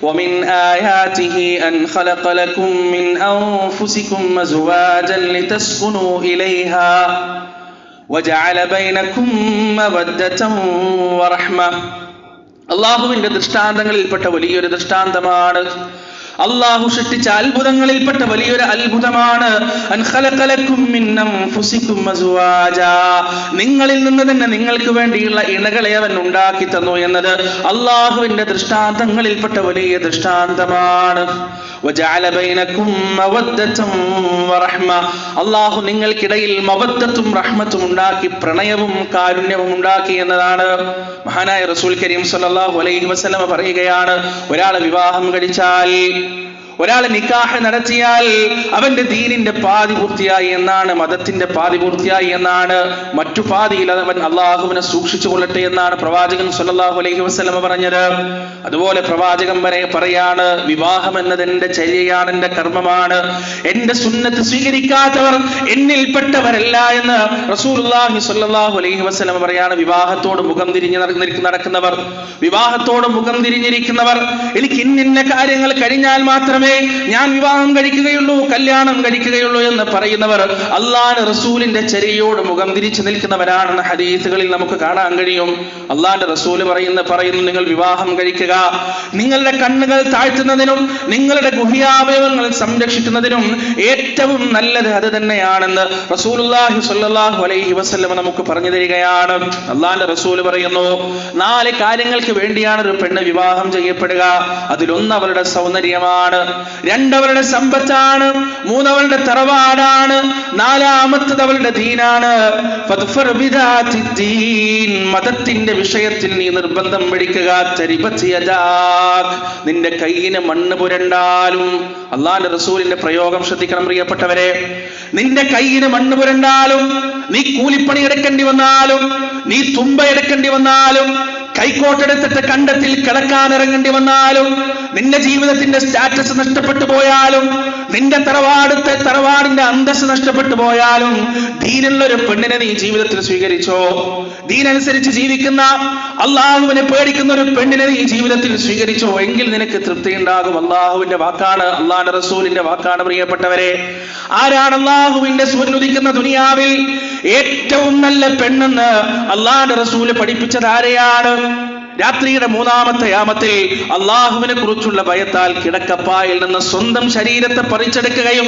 ومن آياته أن خلق لكم من أنفسكم أزواجا لتسكنوا إليها وجعل بينكم مودة ورحمة. അള്ളാഹുവിന്റെ ദൃഷ്ടാന്തങ്ങളിൽപ്പെട്ട വലിയൊരു ദൃഷ്ടാന്തമാണ്, അള്ളാഹു സൃഷ്ടിച്ച അത്ഭുതങ്ങളിൽപ്പെട്ട വലിയൊരു അത്ഭുതമാണ് അൻ ഖലഖ ലക്കും മിൻ അൻഫുസികും അസ്വാജാ, നിങ്ങളിൽ നിന്ന് തന്നെ നിങ്ങൾക്ക് വേണ്ടിയുള്ള ഇണകളെ അവൻ ഉണ്ടാക്കി തന്നു എന്നത് അള്ളാഹുവിന്റെ ദൃഷ്ടാന്തങ്ങളിൽപ്പെട്ട വലിയ ദൃഷ്ടാന്തമാണ്. വജഅല ബൈനകും മവദ്ദതൻ വറഹ്മ, അള്ളാഹു നിങ്ങൾക്കിടയിൽ മവദ്ദത്തും റഹ്മത്തും ഉണ്ടാക്കി, പ്രണയവും കാരുണ്യവും ഉണ്ടാക്കി എന്നതാണ്. മഹാനായ റസൂൽ കരീം സല്ലല്ലാഹു അലൈഹി വസല്ലം പറയുകയാണ്, ഒരാളെ വിവാഹം കഴിച്ചാൽ, ഒരാളെ നിക്കാഹ് നടത്തിയാൽ അവന്റെ ദീനിന്റെ പാതി പൂർത്തിയായി എന്നാണ്, മതത്തിന്റെ പാതി പൂർത്തിയായി എന്നാണ്. മറ്റു പാതിയിൽ അവൻ അള്ളാഹുവിനെ സൂക്ഷിച്ചു കൊള്ളട്ടെ എന്നാണ് പ്രവാചകൻ സല്ലല്ലാഹു അലൈഹി വസല്ലം പറഞ്ഞത്. അതുപോലെ പ്രവാചകൻ പറയാണ്, വിവാഹം എന്നത് എന്റെ ചര്യയാണ്, എന്റെ കർമ്മമാണ്, എന്റെ സുന്നത്ത് സ്വീകരിക്കാത്തവർ എന്നിൽപ്പെട്ടവരല്ല എന്ന് റസൂലുള്ളാഹി സ്വല്ലല്ലാഹു അലൈഹി വസല്ലം പറയാണ്. വിവാഹത്തോട് മുഖം തിരിഞ്ഞ് നടക്കുന്നവർ, വിവാഹത്തോട് മുഖം തിരിഞ്ഞിരിക്കുന്നവർ, എനിക്ക് ഇന്ന കാര്യങ്ങൾ കഴിഞ്ഞാൽ മാത്രമേ ഞാൻ വിവാഹം കഴിക്കുകയുള്ളൂ, കല്യാണം കഴിക്കുകയുള്ളൂ എന്ന് പറയുന്നവർ അള്ളാഹുവിന്റെ റസൂലിന്റെ ചര്യയോട് മുഖം തിരിച്ചു നിൽക്കുന്നവരാണെന്ന് ഹദീസുകളിൽ നമുക്ക് കാണാൻ കഴിയും. അള്ളാഹുവിന്റെ റസൂൽ പറയുന്നു, നിങ്ങൾ വിവാഹം കഴിക്കുക, നിങ്ങളുടെ കണ്ണുകൾ താഴ്ത്തുന്നതിനും നിങ്ങളുടെ ഗുഹ്യാവയവങ്ങൾ സംരക്ഷിക്കുന്നതിനും ഏറ്റവും നല്ലത് അത് തന്നെയാണെന്ന് റസൂലുള്ളാഹി സ്വല്ലല്ലാഹു അലൈഹി വസല്ലം നമുക്ക് പറഞ്ഞു തരികയാണ്. അള്ളാഹുവിന്റെ റസൂൽ പറയുന്നു, 4 കാര്യങ്ങൾക്ക് വേണ്ടിയാണ് ഒരു പെണ്ണ് വിവാഹം ചെയ്യപ്പെടുക. അതിലൊന്ന് അവളുടെ സൗന്ദര്യമാണ്, 2 അവളുടെ സമ്പത്താണ്, 3 അവളുടെ തറവാടാണ്, 4 അവളുടെ ദീനാണ്. മതത്തിന്റെ വിഷയത്തിൽ നീ നിർബന്ധം പിടിക്കുക. നിന്റെ കയ്യിന് മണ്ണ് പുരണ്ടാലും, അള്ളാഹുവിന്റെ റസൂലിന്റെ പ്രയോഗം ശ്രദ്ധിക്കണം പ്രിയപ്പെട്ടവരെ, നിന്റെ കയ്യിന് മണ്ണ് പുരണ്ടാലും, നീ കൂലിപ്പണി എടുക്കേണ്ടി വന്നാലും, നീ തുമ്പ എടുക്കേണ്ടി വന്നാലും, കൈക്കോട്ടെടുത്തിട്ട് കണ്ടത്തിൽ കിടക്കാൻ ഇറങ്ങേണ്ടി വന്നാലും, നിന്റെ ജീവിതത്തിന്റെ സ്റ്റാറ്റസ് നഷ്ടപ്പെട്ടു പോയാലും, നിന്റെ തറവാടിന്റെ അന്തസ്സ് നഷ്ടപ്പെട്ടു പോയാലും, ദീനുള്ള ഒരു പെണ്ണിനെ നീ ജീവിതത്തിൽ സ്വീകരിച്ചോ, ദീനനുസരിച്ച് ജീവിക്കുന്ന, അള്ളാഹുവിനെ പേടിക്കുന്ന ഒരു പെണ്ണിനെ നീ ജീവിതത്തിൽ സ്വീകരിച്ചോ എങ്കിൽ നിനക്ക് തൃപ്തി ഉണ്ടാകും. അള്ളാഹുവിന്റെ വാക്കാണ്, അള്ളാഹുവിന്റെ റസൂലിന്റെ വാക്കാണ് പ്രിയപ്പെട്ടവരെ. ആരാണ് അള്ളാഹുവിന്റെ സൂര്യൻ ഉദിക്കുന്ന ദുനിയാവിൽ ഏറ്റവും നല്ല പെണ്ണെന്ന് അള്ളാഹുവിന്റെ റസൂല് പഠിപ്പിച്ചത് ആരെയാണ്? രാത്രിയുടെ 3-ാമത്തെ യാമത്തിൽ അള്ളാഹുവിനെ കുറിച്ചുള്ള ഭയത്താൽ കിടക്കപ്പായിൽ നിന്ന് സ്വന്തം ശരീരത്തെ പറിച്ചെടുക്കുകയും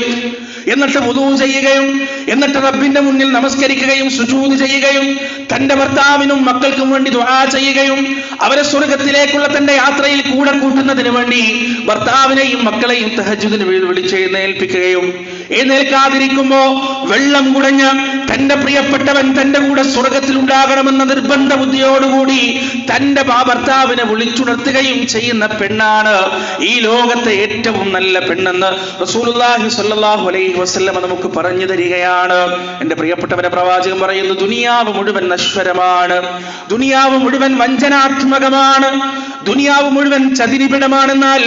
എന്നിട്ട് വുദൂ ചെയ്യുകയും എന്നിട്ട് റബ്ബിന്റെ മുന്നിൽ നമസ്കരിക്കുകയും സുജൂദ് ചെയ്യുകയും തന്റെ ഭർത്താവിനും മക്കൾക്കും വേണ്ടി ദുആ ചെയ്യുകയും അവരെ സ്വർഗത്തിലേക്കുള്ള തന്റെ യാത്രയിൽ കൂടെ കൂട്ടുന്നതിന് വേണ്ടി ഭർത്താവിനെയും മക്കളെയും തഹജ്ജുദിന് വിളിച്ചെഴുന്നേൽപ്പിക്കുകയും എഴുന്നേൽക്കാതിരിക്കുമ്പോ വെള്ളം കുടഞ്ഞ് തന്റെ പ്രിയപ്പെട്ടവൻ തന്റെ കൂടെ സ്വർഗത്തിൽ ഉണ്ടാകണമെന്ന നിർബന്ധ ബുദ്ധിയോടുകൂടി തന്റെ ഭർത്താവിനെ വിളിച്ചുണർത്തുകയും ചെയ്യുന്ന പെണ്ണാണ് ഈ ലോകത്തെ ഏറ്റവും നല്ല പെണ്ണെന്ന് റസൂലുള്ളാഹി സ്വല്ലല്ലാഹു അലൈഹി വസല്ലം നമുക്ക് പറഞ്ഞു തരികയാണ്. എന്റെ പ്രിയപ്പെട്ടവരെ, പ്രവാചകൻ പറയുന്നു, ദുനിയാവ് മുഴുവൻ നശ്വരമാണ്, ദുനിയാവ് മുഴുവൻ വഞ്ചനാത്മകമാണ്, ദുനിയാവ് മുഴുവൻ ചതിരിപിടമാണെന്നാൽ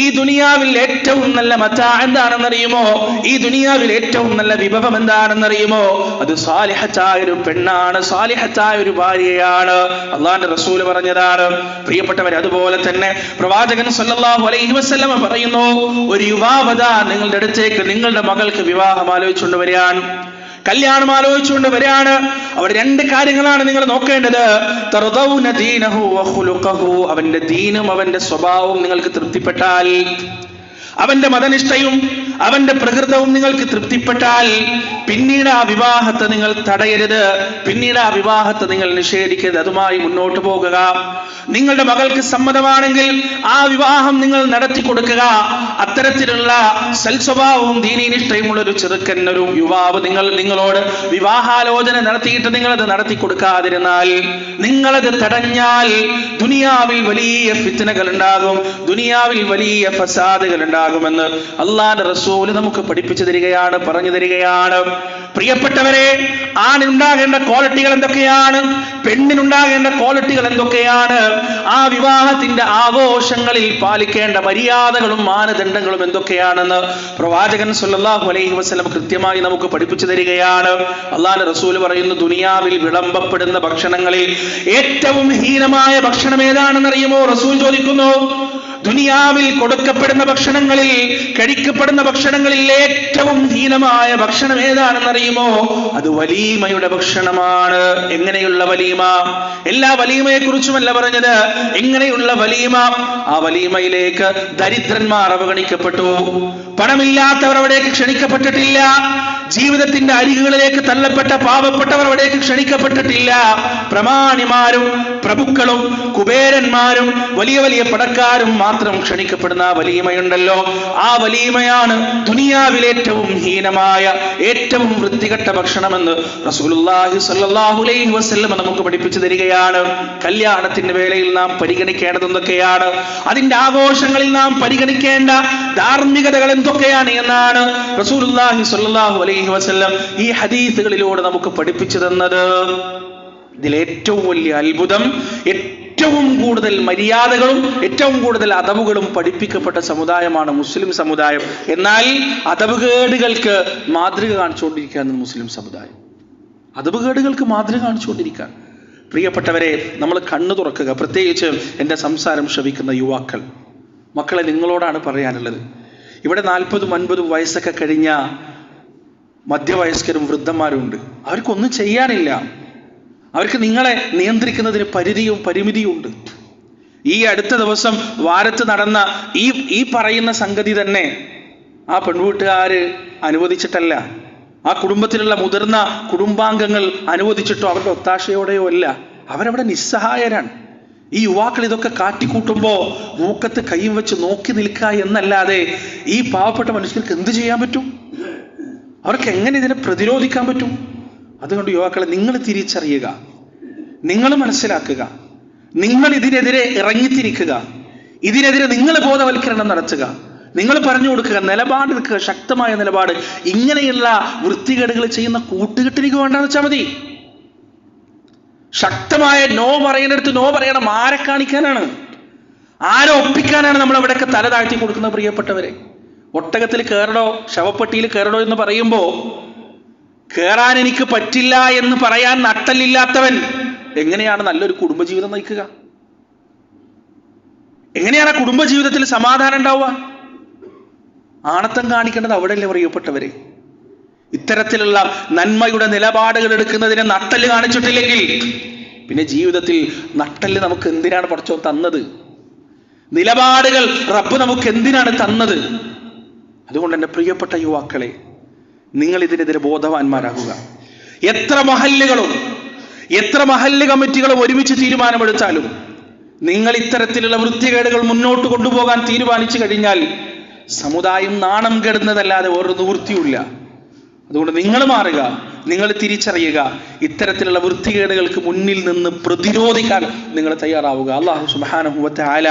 ഈ ദുനിയാവിൽ ഏറ്റവും നല്ല മതാ എന്താണെന്നറിയുമോ? ഈ ദുനിയാവിൽ ഏറ്റവും നല്ല വിഭവം എന്താണെന്നറിയുമോ? അത് സാലിഹത്തായ ഒരു പെണ്ണാണ്, സാലിഹത്തായ ഒരു ഭാര്യയാണ്. അള്ളാഹുവിന്റെ റസൂൽ പറഞ്ഞതാണ്. പ്രിയപ്പെട്ടവർ, അതുപോലെ തന്നെ പ്രവാചകൻ സല്ലല്ലാഹു അലൈഹി വസല്ലം പറയുന്നു, ഒരു യുവാവത നിങ്ങളുടെ അടുത്തേക്ക് നിങ്ങളുടെ മകൾക്ക് വിവാഹം ആലോചിച്ചുകൊണ്ട് വരികയാണ്, കല്യാണം ആലോചിച്ചുകൊണ്ട് വരികയാണ്. അവിടെ 2 കാര്യങ്ങളാണ് നിങ്ങൾ നോക്കേണ്ടത്. തർദൗന ദീനഹു വഖുലുഖഹു, അവന്റെ ദീനും അവന്റെ സ്വഭാവവും നിങ്ങൾക്ക് തൃപ്തിപ്പെട്ടാൽ, അവന്റെ മതനിഷ്ഠയും അവന്റെ പ്രകൃതവും നിങ്ങൾക്ക് തൃപ്തിപ്പെട്ടാൽ പിന്നീട് ആ വിവാഹത്തെ നിങ്ങൾ തടയരുത്, പിന്നീട് ആ വിവാഹത്തെ നിങ്ങൾ നിഷേധിക്കരുത്, അതുമായി മുന്നോട്ട് പോകുക. നിങ്ങളുടെ മകൾക്ക് സമ്മതമാണെങ്കിൽ ആ വിവാഹം നിങ്ങൾ നടത്തി കൊടുക്കുക. അത്തരത്തിലുള്ള സൽസ്വഭാവവും ദീനീനിഷ്ഠയുമുള്ള ഒരു ചെറുക്കൻ, ഒരു യുവാവ് നിങ്ങളോട് വിവാഹാലോചന നടത്തിയിട്ട് നിങ്ങളത് നടത്തി കൊടുക്കാതിരുന്നാൽ, നിങ്ങളത് തടഞ്ഞാൽ ദുനിയാവിൽ വലിയ ഫിത്നകൾ ഉണ്ടാകും, ദുനിയാവിൽ വലിയ ഫസാദുകൾ ഉണ്ടാകുമെന്ന് അല്ലാഹുവിന്റെ റസൂല് നമുക്ക് പഠിപ്പിച്ചു തരികയാണ്, പറഞ്ഞു തരികയാണ്. പ്രിയപ്പെട്ടവരെ, ആണിനുണ്ടാകേണ്ട ക്വാളിറ്റികൾ എന്തൊക്കെയാണ്? പെണ്ണിനുണ്ടാകേണ്ട ക്വാളിറ്റികൾ എന്തൊക്കെയാണ്? ആ വിവാഹത്തിന്റെ ആഘോഷങ്ങളിൽ പാലിക്കേണ്ട മര്യാദകളും മാനദണ്ഡങ്ങളും എന്തൊക്കെയാണെന്ന് പ്രവാചകൻ സല്ലല്ലാഹു അലൈഹി വസല്ലം കൃത്യമായി നമുക്ക് പഠിപ്പിച്ചു തരികയാണ്. അല്ലാഹുവിന്റെ റസൂൽ പറയുന്നു, ദുനിയാവിൽ വിളമ്പപ്പെടുന്ന ഭക്ഷണങ്ങളിൽ ഏറ്റവും ഹീനമായ ഭക്ഷണം ഏതാണെന്നറിയുമോ? റസൂൽ ചോദിക്കുന്നു. ദുനിയാവിൽ കൊടുക്കപ്പെടുന്ന ഭക്ഷണങ്ങളിൽ, കഴിക്കപ്പെടുന്ന ഭക്ഷണങ്ങളിൽ ഏറ്റവും ഹീനമായ ഭക്ഷണം ഏതാണെന്നറിയുമോ? അത് വലീമയുടെ ഭക്ഷണമാണ്. എങ്ങനെയുള്ള വലീമ? എല്ലാ വലീമയെ കുറിച്ചുമല്ല പറഞ്ഞത്, എങ്ങനെയുള്ള വലീമ? ആ വലീമയിലേക്ക് ദരിദ്രന്മാർ അവഗണിക്കപ്പെട്ടു, പണമില്ലാത്തവർ അവിടേക്ക് ക്ഷണിക്കപ്പെട്ടിട്ടില്ല, ജീവിതത്തിന്റെ അരികുകളിലേക്ക് തള്ളപ്പെട്ട പാവപ്പെട്ടവർ അവിടേക്ക് ക്ഷണിക്കപ്പെട്ടിട്ടില്ല. പ്രമാണിമാരും പ്രഭുക്കളും കുബേരന്മാരും വലിയ വലിയ പണക്കാരും മാത്രം ക്ഷണിക്കപ്പെടുന്ന ആ വലീമയുണ്ടല്ലോ, ആ വലീമയാണ് ദുനിയാവിലെ ഏറ്റവും ഹീനമായ, ഏറ്റവും വൃത്തികെട്ട ഭക്ഷണമെന്ന് റസൂലുള്ളാഹി സ്വല്ലല്ലാഹു അലൈഹി വസല്ലം നമുക്ക് പഠിപ്പിച്ചു തരികയാണ്. കല്യാണത്തിന്റെ വേളയിൽ നാം പരിഗണിക്കേണ്ടത് എന്തൊക്കെയാണ്? അതിന്റെ ആഘോഷങ്ങളിൽ നാം പരിഗണിക്കേണ്ട ധാർമ്മികതകൾ എന്തൊക്കെയാണ് എന്നാണ് റസൂലുള്ളാഹി സ്വല്ലല്ലാഹു അലൈഹി വസല്ലം ഈ ഹദീസുകളിലൂടെ നമുക്ക് പഠിപ്പിച്ചു തന്നത്. ഇതിലേറ്റവും വലിയ അത്ഭുതം, ഏറ്റവും കൂടുതൽ മര്യാദകളും ഏറ്റവും കൂടുതൽ അദബുകളും പഠിപ്പിക്കപ്പെട്ട സമുദായമാണ് മുസ്ലിം സമുദായം. എന്നാൽ അദബുകേടുകൾക്ക് മാതൃക കാണിച്ചുകൊണ്ടിരിക്കുകയാണ് മുസ്ലിം സമുദായം. അദബുകേടുകൾക്ക് മാതൃക കാണിച്ചുകൊണ്ടിരിക്കുക. പ്രിയപ്പെട്ടവരെ, നമ്മൾ കണ്ണു തുറക്കുക. പ്രത്യേകിച്ച് എൻ്റെ സംസാരം ശ്രവിക്കുന്ന യുവാക്കൾ, മക്കളെ, നിങ്ങളോടാണ് പറയാനുള്ളത്. ഇവിടെ 40-50 വയസ്സൊക്കെ കഴിഞ്ഞ മധ്യവയസ്കരും വൃദ്ധന്മാരും ഉണ്ട്. അവർക്കൊന്നും ചെയ്യാനില്ല. അവർക്ക് നിങ്ങളെ നിയന്ത്രിക്കുന്നതിന് പരിമിതിയും ഉണ്ട്. ഈ അടുത്ത ദിവസം വാരത്ത് നടന്ന ഈ പറയുന്ന സംഗതി തന്നെ ആ പെൺവീട്ടുകാര് അനുവദിച്ചിട്ടല്ല, ആ കുടുംബത്തിലുള്ള മുതിർന്ന കുടുംബാംഗങ്ങൾ അനുവദിച്ചിട്ടോ അവരുടെ ഒത്താശയോടെയോ അല്ല. അവരവിടെ നിസ്സഹായരാണ്. ഈ യുവാക്കൾ ഇതൊക്കെ കാട്ടിക്കൂട്ടുമ്പോ മൂക്കത്ത് കൈയും വെച്ച് നോക്കി നിൽക്കുക എന്നല്ലാതെ ഈ പാവപ്പെട്ട മനുഷ്യർക്ക് എന്ത് ചെയ്യാൻ പറ്റും? അവർക്ക് എങ്ങനെ ഇതിനെ പ്രതിരോധിക്കാൻ പറ്റും? അതുകൊണ്ട് യുവാക്കളെ, നിങ്ങൾ തിരിച്ചറിയുക, നിങ്ങൾ മനസ്സിലാക്കുക, നിങ്ങൾ ഇതിനെതിരെ ഇറങ്ങിത്തിരിക്കുക, ഇതിനെതിരെ നിങ്ങൾ ബോധവൽക്കരണം നടത്തുക, നിങ്ങൾ പറഞ്ഞു കൊടുക്കുക, നിലപാടെടുക്കുക, ശക്തമായ നിലപാട്. ഇങ്ങനെയുള്ള വൃത്തികേടുകൾ ചെയ്യുന്ന കൂട്ടുകെട്ടിലേക്ക് വേണ്ടെന്ന് വെച്ചാൽ മതി. ശക്തമായ നോ പറയുന്നിടത്ത് നോ പറയണം. ആരെ കാണിക്കാനാണ്? ആരെ ഒപ്പിക്കാനാണ് നമ്മൾ അവിടെയൊക്കെ തല താഴ്ത്തി കൊടുക്കുന്നത്? പ്രിയപ്പെട്ടവരെ, ഒട്ടകത്തിൽ കയറണോ ശവപ്പെട്ടിയിൽ കയറണോ എന്ന് പറയുമ്പോ കയറാൻ എനിക്ക് പറ്റില്ല എന്ന് പറയാൻ നട്ടല്ലില്ലാത്തവൻ എങ്ങനെയാണ് നല്ലൊരു കുടുംബജീവിതം നയിക്കുക? എങ്ങനെയാണ് കുടുംബജീവിതത്തിൽ സമാധാനം ഉണ്ടാവുക? ആണത്തം കാണിക്കേണ്ടത് അവിടെയല്ലേ പ്രിയപ്പെട്ടവരെ? ഇത്തരത്തിലുള്ള നന്മയുടെ നിലപാടുകൾ എടുക്കുന്നതിനെ നട്ടല് കാണിച്ചിട്ടില്ലെങ്കിൽ പിന്നെ ജീവിതത്തിൽ നട്ടല് നമുക്ക് എന്തിനാണ് പടച്ചോൻ തന്നത്? നിലപാടുകൾ റബ്ബ് നമുക്ക് എന്തിനാണ് തന്നത്? അതുകൊണ്ട് എൻ്റെ പ്രിയപ്പെട്ട യുവാക്കളെ, നിങ്ങൾ ഇതിനെതിരെ ബോധവാന്മാരാകുക. എത്ര മഹല്ല് കമ്മിറ്റികളും ഒരുമിച്ച് തീരുമാനമെടുത്താലും നിങ്ങൾ ഇത്തരത്തിലുള്ള വൃത്തികേടുകൾ മുന്നോട്ട് കൊണ്ടുപോകാൻ തീരുമാനിച്ചു കഴിഞ്ഞാൽ സമുദായം നാണം കെടുന്നതല്ലാതെ വേറൊരു നിവൃത്തിയില്ല. അതുകൊണ്ട് നിങ്ങൾ മാറുക, നിങ്ങൾ തിരിച്ചറിയുക, ഇത്തരത്തിലുള്ള വൃത്തികേടുകൾക്ക് മുന്നിൽ നിന്ന് പ്രതിരോധിക്കാൻ നിങ്ങൾ തയ്യാറാവുക. അല്ലാഹു സുബ്ഹാനഹു വ തആല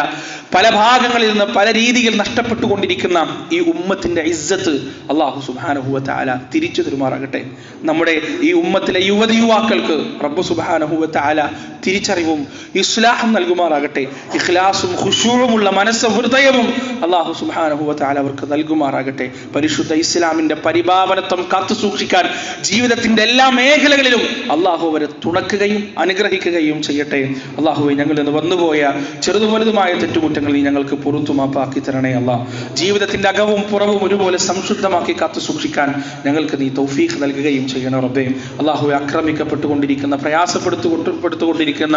പല ഭാഗങ്ങളിൽ നിന്ന് പല രീതിയിൽ നഷ്ടപ്പെട്ടുകൊണ്ടിരിക്കുന്ന ഈ ഉമ്മത്തിന്റെ ഇസ്സത്ത് അല്ലാഹു സുബ്ഹാനഹു വ തആല തിരിച്ചു തരുമാറാകട്ടെ. നമ്മുടെ ഈ ഉമ്മത്തിലെ യുവാക്കൾക്ക് റബ്ബ് സുബ്ഹാനഹു വ തആല തിരിച്ചറിവും ഇസ്ലാഹും നൽകുമാറാകട്ടെ. ഇഖ്ലാസും ഖുശൂഉമുള്ള മനസ്സും ഹൃദയവും അല്ലാഹു സുബ്ഹാനഹു വ തആല അവർക്ക് നൽകുമാറാകട്ടെ. പരിശുദ്ധ ഇസ്ലാമിന്റെ പരിപാവനത്വം കാത്തു സൂക്ഷിക്കാൻ ജീവിതത്തിന്റെ എല്ലാ മേഖലകളിലും അള്ളാഹു അവരെ തുണക്കുകയും അനുഗ്രഹിക്കുകയും ചെയ്യട്ടെ. അള്ളാഹുവെ, ഞങ്ങളിൽ നിന്ന് വന്നുപോയ ചെറുതും വലുതുമായ തെറ്റുകുറ്റങ്ങൾ നീ ഞങ്ങൾക്ക് പുറത്തു മാപ്പാക്കി തരണേ. അള്ളാഹ്, ജീവിതത്തിന്റെ അകവും പുറവും ഒരുപോലെ സംശുദ്ധമാക്കി കാത്തു സൂക്ഷിക്കാൻ ഞങ്ങൾക്ക് നീ തൗഫീഖ് നൽകുകയും ചെയ്യണം റബ്ബേ. അള്ളാഹുവെ, ആക്രമിക്കപ്പെട്ടുകൊണ്ടിരിക്കുന്ന, പ്രയാസപ്പെടുത്തുകൊണ്ടിരിക്കുന്ന,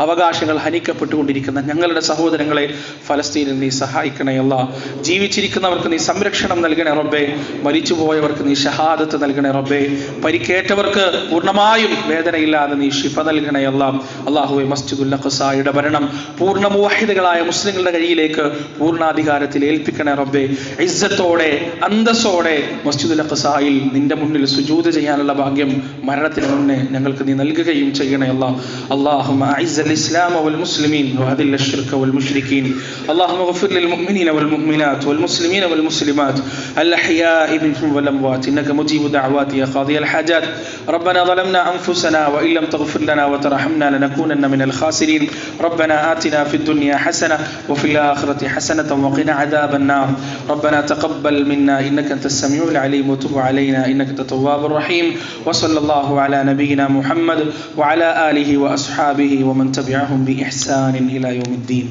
അവകാശങ്ങൾ ഹനിക്കപ്പെട്ടുകൊണ്ടിരിക്കുന്ന ഞങ്ങളുടെ സഹോദരങ്ങളെ ഫലസ്തീനിൽ നീ സഹായിക്കണേ. അള്ളാഹ്, ജീവിച്ചിരിക്കുന്നവർക്ക് നീ സംരക്ഷണം നൽകണേ റബ്ബേ. മരിച്ചുപോയവർക്ക് നീ ഷഹാദത്ത് നൽകണേ റബ്ബേ. പരിക്കേറ്റവർക്ക് പൂർണ്ണമായും വേദനയില്ലാതെ നീ ശിഫ നൽകണേ അല്ലാഹ്. അല്ലാഹുവേ, മസ്ജിദുൽ അഖ്സായുടെ ഭരണം പൂർണ്ണ മുവഹിദുകളായ മുസ്ലിങ്ങളുടെ കയ്യിലേക്ക് പൂർണ്ണാധികാരത്തിൽ ഏൽപ്പിക്കണേ റബ്ബേ. ഇസ്സത്തോടെ അന്തസ്സോടെ മസ്ജിദുൽ അഖ്സായിൽ നിന്റെ മുന്നിൽ സുജൂദ് ചെയ്യാനുള്ള ഭാഗ്യം മരണത്തിന് മുന്നേ ഞങ്ങൾക്ക് നീ നൽകുകയും ചെയ്യണേ അല്ലാഹ്. اللهم أعز الإسلام والمسلمين وأذل الشرك والمشركين. اللهم اغفر للمؤمنين والمؤمنات والمسلمين والمسلمات الأحياء منهم والأموات إنك مجيب دعوات يا قاضي الحاجات. ربنا ظلمنا أنفسنا وإن لم تغفر لنا وترحمنا لنكونن من الخاسرين. ربنا آتنا في الدنيا حسنة وفي الآخرة حسنة وقنا عذاب النار. ربنا تقبل منا إنك أنت السميع العليم وتب علينا إنك أنت التواب الرحيم. وصلى الله على نبينا محمد وعلى آله وأصحابه ومن تبعهم بإحسان إلى يوم الدين.